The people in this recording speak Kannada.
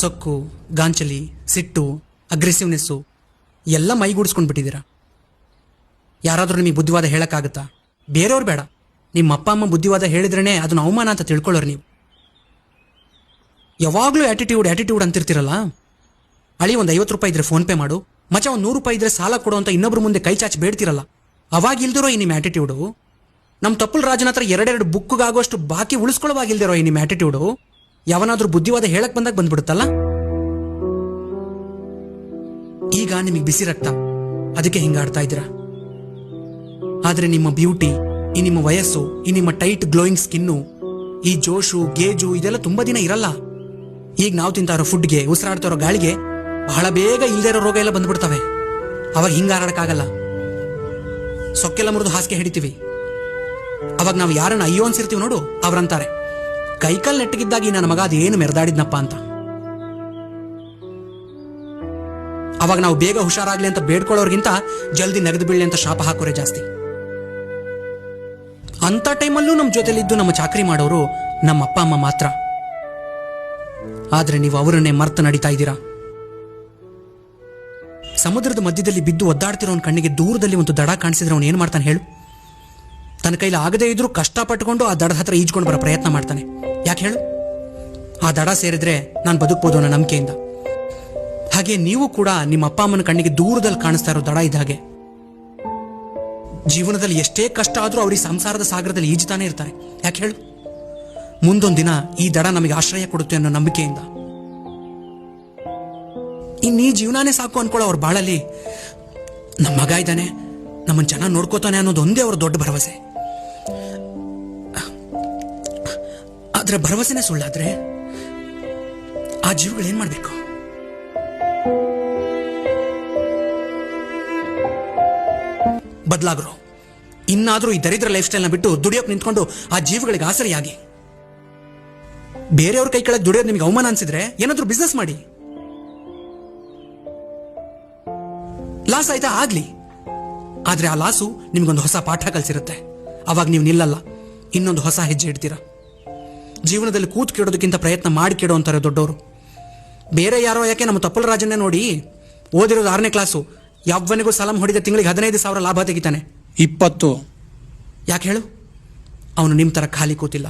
ಸೊಕ್ಕು, ಗಾಂಚಲಿ, ಸಿಟ್ಟು, ಅಗ್ರೆಸಿವ್ನೆಸ್ಸು ಎಲ್ಲ ಮೈಗೂಡಿಸ್ಕೊಂಡು ಬಿಟ್ಟಿದ್ದೀರಾ. ಯಾರಾದರೂ ನಿಮಗೆ ಬುದ್ಧಿವಾದ ಹೇಳೋಕ್ಕಾಗತ್ತಾ? ಬೇರೆಯವ್ರು ಬೇಡ, ನಿಮ್ಮ ಅಪ್ಪ ಅಮ್ಮ ಬುದ್ಧಿವಾದ ಹೇಳಿದ್ರೇ ಅದನ್ನು ಅವಮಾನ ಅಂತ ತಿಳ್ಕೊಳ್ಳೋರು ನೀವು. ಯಾವಾಗಲೂ ಆ್ಯಟಿಟ್ಯೂಡ್ ಅಂತಿರ್ತೀರಲ್ಲ. ಅಳಿ ಒಂದು 50 ರೂಪಾಯಿ ಇದ್ರೆ ಫೋನ್ ಪೇ ಮಾಡು, ಮಚ್ಚ ಒಂದು 100 ರೂಪಾಯಿ ಇದ್ರೆ ಸಾಲ ಕೊಡು ಅಂತ ಇನ್ನೊಬ್ರ ಮುಂದೆ ಕೈ ಚಾಚಿ ಬೇಡ್ತಿರಲ್ಲ. ಅವಾಗ ಇಲ್ದಿರೋ ಈ ನಿಮ್ಮ ಆ್ಯಟಿಟ್ಯೂಡು, ನಮ್ಮ ತಪ್ಪಲ್ ರಾಜನ ಹತ್ರ 2 ಬುಕ್ಗಾಗೋಷ್ಟು ಬಾಕಿ ಉಳಿಸ್ಕೊಳ್ಳೋವಾಗಿಲ್ದಿರೋ ಈ ನಿಮ್ಮ ಆ್ಯಟಿಟ್ಯೂಡು ಯಾವನಾದ್ರೂ ಬುದ್ಧಿವಾದ ಹೇಳಕ್ ಬಂದಾಗ ಬಂದ್ಬಿಡುತ್ತಲ್ಲ. ಈಗ ನಿಮಗೆ ಬಿಸಿ ರಕ್ತ, ಅದಕ್ಕೆ ಹಿಂಗಾಡ್ತಾ ಇದ್ದೀರಾ. ಆದ್ರೆ ನಿಮ್ಮ ಬ್ಯೂಟಿ, ಈ ನಿಮ್ಮ ವಯಸ್ಸು, ಈ ನಿಮ್ಮ ಟೈಟ್ ಗ್ಲೋಯಿಂಗ್ ಸ್ಕಿನ್ನು, ಈ ಜೋಶು ಗೇಜು ಇದೆಲ್ಲ ತುಂಬಾ ದಿನ ಇರಲ್ಲ. ಈಗ ನಾವು ತಿಂತಾರೋ ಫುಡ್ಗೆ, ಉಸಿರಾಡ್ತಾರೋ ಗಾಳಿಗೆ ಬಹಳ ಬೇಗ ಇಲ್ದೇ ಇರೋ ರೋಗ ಎಲ್ಲ ಬಂದ್ಬಿಡ್ತವೆ. ಅವಾಗ ಹಿಂಗಾಡಕ್ಕಾಗಲ್ಲ. ಸೊಕ್ಕೆಲ್ಲ ಮುರಿದು ಹಾಸಿಗೆ ಹಿಡಿತೀವಿ. ಅವಾಗ ನಾವು ಯಾರನ್ನ ಅಯ್ಯೋ ಅನ್ಸಿರ್ತೀವಿ ನೋಡು, ಅವ್ರಂತಾರೆ ಕೈಕಾಲ್ ನೆಟ್ಟಗಿದ್ದಾಗಿ ನನ್ನ ಮಗ ಅದೇನು ಮೆರೆದಾಡಿದ್ನಪ್ಪ ಅಂತ. ಅವಾಗ ನಾವು ಬೇಗ ಹುಷಾರಾಗ್ಲಿ ಅಂತ ಬೇಡ್ಕೊಳ್ಳೋರ್ಗಿಂತ ಜಲ್ದಿ ನೆಗೆದು ಬೀಳ್ಲಿ ಅಂತ ಶಾಪ ಹಾಕೋರೆ ಜಾಸ್ತಿ. ಅಂತ ಟೈಮಲ್ಲೂ ನಮ್ಮ ಜೊತೆಲಿದ್ದು ನಮ್ಮ ಚಾಕರಿ ಮಾಡೋರು ನಮ್ಮ ಅಪ್ಪ ಅಮ್ಮ ಮಾತ್ರ. ಆದ್ರೆ ನೀವು ಅವರನ್ನೇ ಮರ್ತು ನಡೀತಾ ಇದ್ದೀರಾ. ಸಮುದ್ರದ ಮಧ್ಯದಲ್ಲಿ ಬಿದ್ದು ಒದ್ದಾಡ್ತಿರೋ ಕಣ್ಣಿಗೆ ದೂರದಲ್ಲಿ ಒಂದು ದಡ ಕಾಣಿಸಿದ್ರೆ ಅವನು ಏನ್ ಮಾಡ್ತಾನೆ ಹೇಳು? ತನ್ನ ಕೈಲಿ ಆಗದೇ ಇದ್ರೂ ಕಷ್ಟಪಟ್ಟುಕೊಂಡು ಆ ದಡದ ಹತ್ರ ಈಜ್ಕೊಂಡು ಬರೋ ಪ್ರಯತ್ನ ಮಾಡ್ತಾನೆ. ಯಾಕೆ ಹೇಳು? ಆ ದಡ ಸೇರಿದ್ರೆ ನಾನು ಬದುಕ್ಬೋದು ಅನ್ನೋ ನಂಬಿಕೆಯಿಂದ. ಹಾಗೆ ನೀವು ಕೂಡ ನಿಮ್ಮ ಅಪ್ಪ ಅಮ್ಮನ ಕಣ್ಣಿಗೆ ದೂರದಲ್ಲಿ ಕಾಣಿಸ್ತಾ ಇರೋ ದಡ ಇದ್ದ ಹಾಗೆ. ಜೀವನದಲ್ಲಿ ಎಷ್ಟೇ ಕಷ್ಟ ಆದ್ರೂ ಅವ್ರಿಗೆ ಸಂಸಾರದ ಸಾಗರದಲ್ಲಿ ಈಜ್ತಾನೆ ಇರ್ತಾರೆ. ಯಾಕೆ ಹೇಳು? ಮುಂದೊಂದು ದಿನ ಈ ದಡ ನಮಗೆ ಆಶ್ರಯ ಕೊಡುತ್ತೆ ಅನ್ನೋ ನಂಬಿಕೆಯಿಂದ. ಇನ್ನೀ ಜೀವನಾನೇ ಸಾಕು ಅನ್ಕೊಳ್ಳೋ ಅವ್ರ ಬಾಳಲ್ಲಿ ನಮ್ಮ ಮಗ ಇದ್ದಾನೆ, ನಮ್ಮನ್ನು ಚೆನ್ನಾಗಿ ನೋಡ್ಕೋತಾನೆ ಅನ್ನೋದೊಂದೇ ಅವ್ರ ದೊಡ್ಡ ಭರವಸೆ. ಆದ್ರೆ ಭರವಸೆನೇ ಸುಳ್ಳಾದ್ರೆ ಆ ಜೀವಗಳು ಏನ್ ಮಾಡ್ಬೇಕು? ಬದಲಾಗ್ರು. ಇನ್ನಾದ್ರೂ ಈ ದರಿದ್ರ ಲೈಫ್ ಸ್ಟೈಲ್ನ ಬಿಟ್ಟು ದುಡಿಯೋಕ್ ನಿಂತ್ಕೊಂಡು ಆ ಜೀವಗಳಿಗೆ ಆಸರಿಯಾಗಿ. ಬೇರೆಯವ್ರ ಕೈ ಕೆಳಗೆ ದುಡಿಯೋದು ನಿಮಗೆ ಅವಮಾನ ಅನ್ಸಿದ್ರೆ ಏನಾದ್ರೂ ಬಿಸ್ನೆಸ್ ಮಾಡಿ. ಲಾಸ್ ಆಯ್ತಾ ಆಗ್ಲಿ, ಆದ್ರೆ ಆ ಲಾಸು ನಿಮ್ಗೊಂದು ಹೊಸ ಪಾಠ ಕಲಿಸಿರುತ್ತೆ. ಅವಾಗ ನೀವು ನಿಲ್ಲಲ್ಲ, ಇನ್ನೊಂದು ಹೊಸ ಹೆಜ್ಜೆ ಇಡ್ತೀರಾ. ಜೀವನದಲ್ಲಿ ಕೂತ್ ಕೇಳೋದಕ್ಕಿಂತ ಪ್ರಯತ್ನ ಮಾಡಿ ಕೇಳೋ ಅಂತಾರೆ ದೊಡ್ಡವರು. ಬೇರೆ ಯಾರೋ ಯಾಕೆ ನಮ್ಮ ತಪ್ಪಲ ರಾಜನ್ನೇ ನೋಡಿ, ಓದಿರೋದು 6ನೇ ಕ್ಲಾಸು, ಯಾವನಿಗೂ ಸಲಾಂ ಹೊಡಿದ ತಿಂಗಳಿಗೆ 15,000 ಲಾಭ ತೆಗಿತಾನೆ. 20. ಯಾಕೆ ಹೇಳು? ಅವನು ನಿಮ್ಮ ತರ ಖಾಲಿ ಕೂತಿಲ್ಲ.